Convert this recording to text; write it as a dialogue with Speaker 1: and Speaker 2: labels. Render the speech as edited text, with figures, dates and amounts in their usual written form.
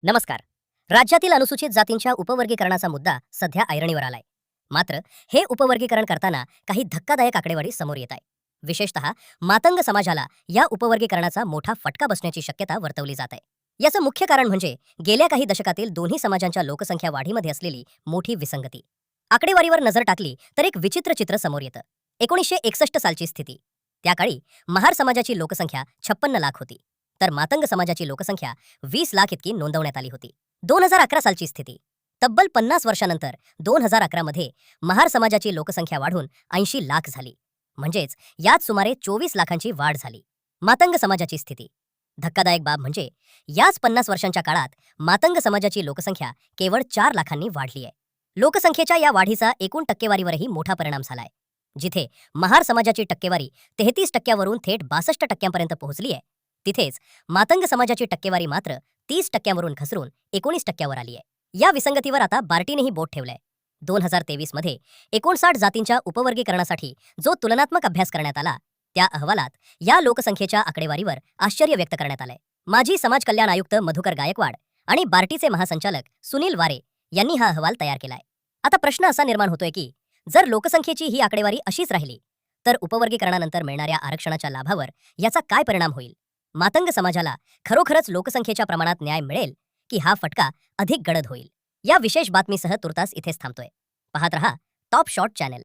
Speaker 1: नमस्कार. राज्यातील अनुसूचित जातींच्या उपवर्गीकरणाचा मुद्दा सध्या ऐरणीवर आलाय. मात्र हे उपवर्गीकरण करताना काही धक्कादायक आकडेवारी समोर येत आहे. विशेषतः मातंग समाजाला या उपवर्गीकरणाचा मोठा फटका बसण्याची शक्यता वर्तवली जात आहे. याचं मुख्य कारण म्हणजे गेल्या काही दशकातील दोन्ही समाजांच्या लोकसंख्या वाढीमध्ये असलेली मोठी विसंगती. आकडेवारीवर नजर टाकली तर एक विचित्र चित्र समोर येतं. 1961 सालची स्थिती. त्या काळी महार समाजाची लोकसंख्या 56 लाख होती, तर मातंग समाजाची लोकसंख्या 20 लाख इतकी नोंदवण्यात आली होती. 2011 सालची स्थिती. तब्बल 50 वर्षानंतर 2011 मध्ये महार समाजाची लोकसंख्या वाढून 80 लाख झाली. म्हणजेच यात सुमारे 24 लाखांची वाढ झाली. मातंग समाजाची स्थिती. धक्कादायक बाब म्हणजे याच 50 वर्षांच्या काळात मातंग समाजाची लोकसंख्या केवळ 4 लाखांनी वाढली आहे. लोकसंख्येच्या या वाढीचा एकूण टक्केवारीवरही मोठा परिणाम झालाय. जिथे महार समाजाची टक्केवारी 33% थेट 62% पोहोचली आहे, तिथेच मातंग समाजाची टक्केवारी मात्र 30% घसरून 19% आली आहे. या विसंगतीवर आता बार्टीनेही बोट ठेवलंय. 2023 मध्ये 59 जातींच्या उपवर्गीकरणासाठी जो तुलनात्मक अभ्यास करण्यात आला, त्या अहवालात या लोकसंख्येच्या आकडेवारीवर आश्चर्य व्यक्त करण्यात आलंय. माजी समाज कल्याण आयुक्त मधुकर गायकवाड आणि बार्टीचे महासंचालक सुनील वारे यांनी हा अहवाल तयार केलाय. आता प्रश्न असा निर्माण होतोय की जर लोकसंख्येची ही आकडेवारी अशीच राहिली तर उपवर्गीकरणानंतर मिळणाऱ्या आरक्षणाच्या लाभावर याचा काय परिणाम होईल? मातंग समाजाला खरोखरच लोकसंख्येच्या प्रमाणात न्याय मिळेल की हा फटका अधिक गडद होईल? या विशेष बातमीसह तुर्तास इथेच थांबतोय. पाहत रहा टॉप शॉट चॅनल.